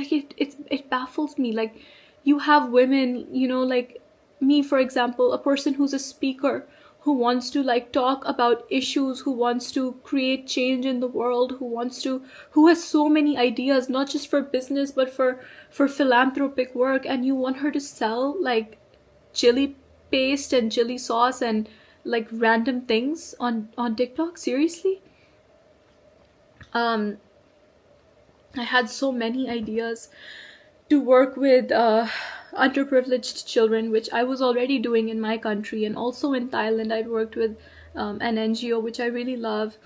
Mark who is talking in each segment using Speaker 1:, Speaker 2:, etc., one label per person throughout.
Speaker 1: like it baffles me. Like, you have women, you know, like me, for example, a person who's a speaker, who wants to like talk about issues, who wants to create change in the world, who has so many ideas, not just for business but for philanthropic work, and you want her to sell like chili paste and chili sauce and like random things on TikTok? Seriously? um I had so many ideas to work with underprivileged children, which I was already doing in my country, and also in Thailand. I'd worked with an NGO which I really love,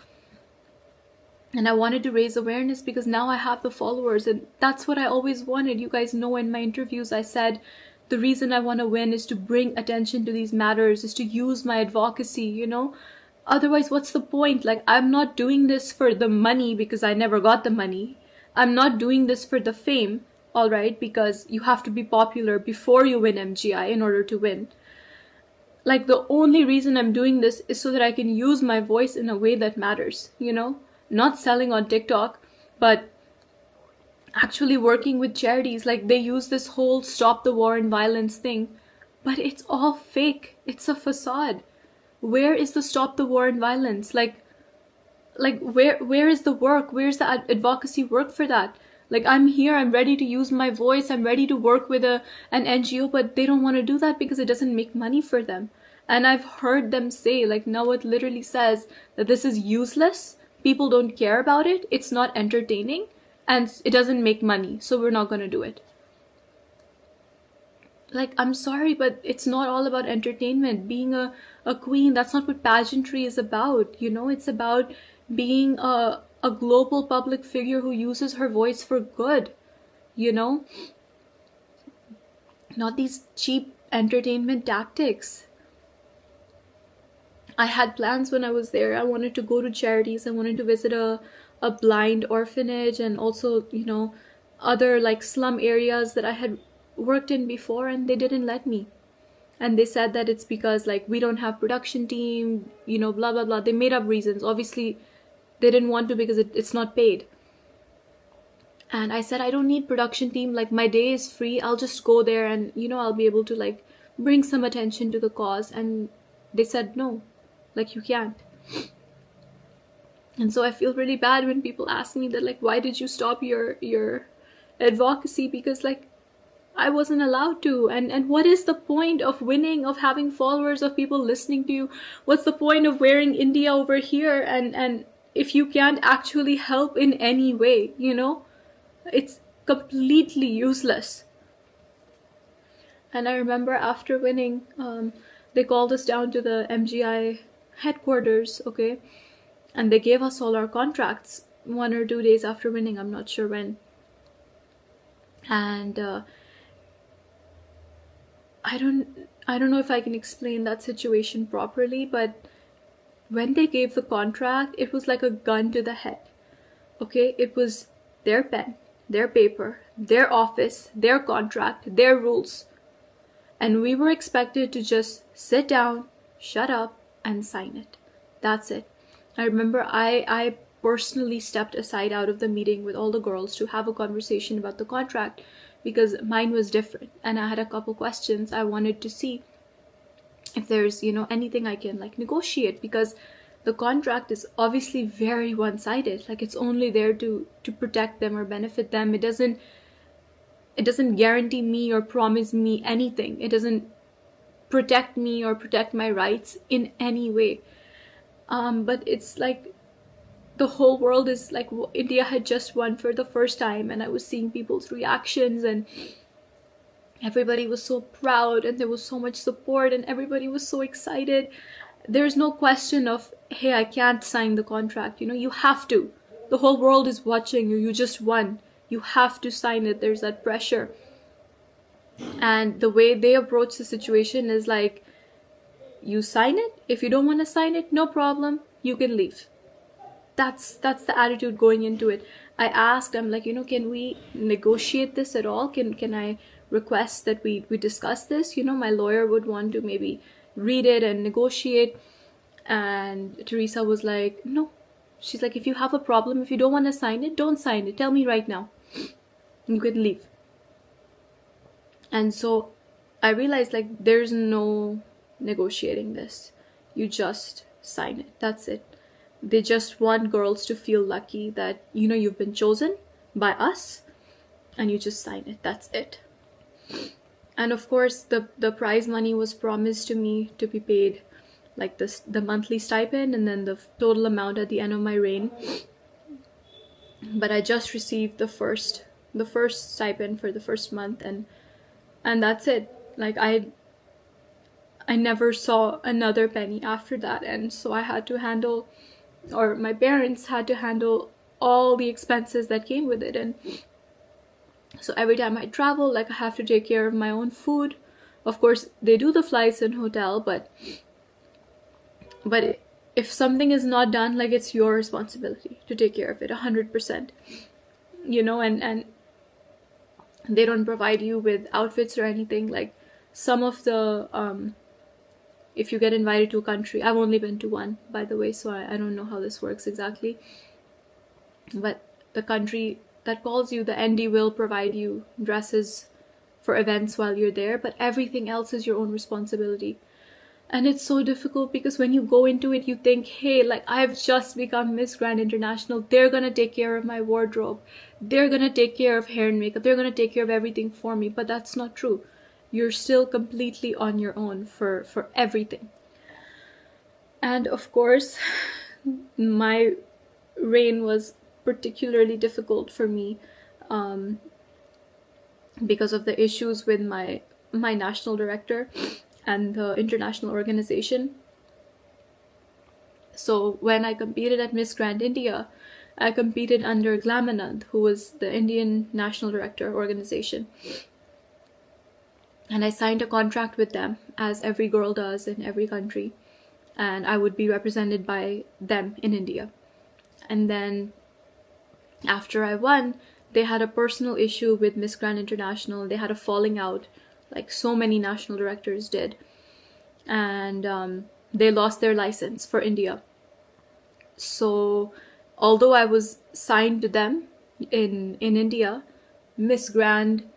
Speaker 1: and I wanted to raise awareness because now I have the followers, and that's what I always wanted. You guys know, in my interviews I said the reason I want to win is to bring attention to these matters, is to use my advocacy, you know. Otherwise, what's the point? Like, I'm not doing this for the money because I never got the money. I'm not doing this for the fame, all right, because you have to be popular before you win MGI in order to win. Like, the only reason I'm doing this is so that I can use my voice in a way that matters, you know? Not selling on TikTok, but actually working with charities. Like, they use this whole stop the war and violence thing, but it's all fake. It's a facade. Where is the stop the war and violence? Like where is the work? Where's the advocacy work for that? Like, I'm here, I'm ready to use my voice, I'm ready to work with an NGO, but they don't want to do that because it doesn't make money for them. And I've heard them say, like, Nawat literally says that this is useless, people don't care about it, it's not entertaining, and it doesn't make money, so we're not going to do it. Like, I'm sorry, but it's not all about entertainment. Being a queen, that's not what pageantry is about, you know? It's about being a global public figure who uses her voice for good, you know? Not these cheap entertainment tactics. I had plans when I was there. I wanted to go to charities. I wanted to visit a blind orphanage, and also, you know, other like slum areas that I had worked in before, and they didn't let me. And they said that it's because like we don't have production team, you know, blah blah blah. They made up reasons. Obviously they didn't want to because it's not paid. And I said, I don't need production team, like my day is free, I'll just go there and, you know, I'll be able to like bring some attention to the cause. And they said no, like, you can't. And so I feel really bad when people ask me that, like, why did you stop your advocacy? Because like, I wasn't allowed to. And what is the point of winning, of having followers, of people listening to you? What's the point of wearing India over here and if you can't actually help in any way, you know? It's completely useless. And I remember after winning, they called us down to the MGI headquarters, okay? And they gave us all our contracts 1 or 2 days after winning, I'm not sure when. And I don't know if I can explain that situation properly, but when they gave the contract, it was like a gun to the head. Okay, it was their pen, their paper, their office, their contract, their rules. And we were expected to just sit down, shut up, and sign it. That's it. I remember I personally stepped aside out of the meeting with all the girls to have a conversation about the contract, because mine was different and I had a couple questions. I wanted to see if there's, you know, anything I can like negotiate, because the contract is obviously very one-sided. Like, it's only there to protect them or benefit them. It doesn't guarantee me or promise me anything. It doesn't protect me or protect my rights in any way. But it's like the whole world is like, India had just won for the first time, and I was seeing people's reactions, and everybody was so proud, and there was so much support, and everybody was so excited. There's no question of, hey, I can't sign the contract. You know, you have to. The whole world is watching you. You just won. You have to sign it. There's that pressure. And the way they approach the situation is like, you sign it. If you don't want to sign it, no problem. You can leave. That's the attitude going into it. I asked, I'm like, you know, can we negotiate this at all? Can I request that we discuss this? You know, my lawyer would want to maybe read it and negotiate. And Teresa was like, no. She's like, if you have a problem, if you don't want to sign it, don't sign it. Tell me right now. You can leave. And so I realized, like, there's no negotiating this. You just sign it. That's it. They just want girls to feel lucky that, you know, you've been chosen by us, and you just sign it. That's it. And of course, the prize money was promised to me to be paid, like the monthly stipend and then the total amount at the end of my reign. But I just received the first stipend for the first month, and that's it. Like, I never saw another penny after that. And so I had to handle, or my parents had to handle, all the expenses that came with it. And so every time I travel, like, I have to take care of my own food. Of course, they do the flights and hotel, but if something is not done, like, it's your responsibility to take care of it 100%, you know. And they don't provide you with outfits or anything. Like, some of the if you get invited to a country, I've only been to one, by the way, so I don't know how this works exactly, but the country that calls you, the ND, will provide you dresses for events while you're there, but everything else is your own responsibility. And it's so difficult because when you go into it, you think, hey, like, I've just become Miss Grand International. They're gonna take care of my wardrobe. They're gonna take care of hair and makeup. They're gonna take care of everything for me. But that's not true. You're still completely on your own for everything. And of course, my reign was particularly difficult for me because of the issues with my national director and the international organization. So when I competed at Miss Grand India, I competed under Glamanand, who was the Indian National Director organization. And I signed a contract with them, as every girl does in every country. And I would be represented by them in India. And then after I won, they had a personal issue with Miss Grand International. They had a falling out, like so many national directors did. And they lost their license for India. So although I was signed to them in India, Miss Grand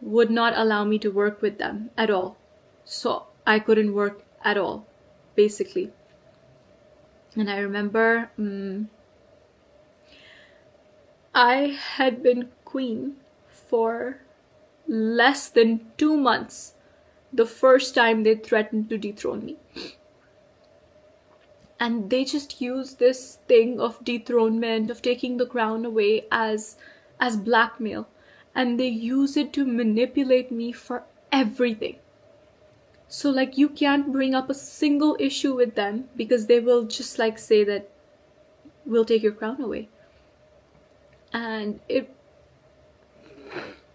Speaker 1: would not allow me to work with them at all. So I couldn't work at all, basically. And I remember I had been queen for less than 2 months the first time they threatened to dethrone me. And they just use this thing of dethronement, of taking the crown away, as blackmail. And they use it to manipulate me for everything. So, like, you can't bring up a single issue with them because they will just, like, say that we'll take your crown away. And it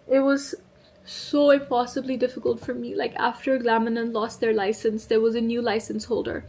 Speaker 1: was so impossibly difficult for me. Like, after Glamanand lost their license, there was a new license holder.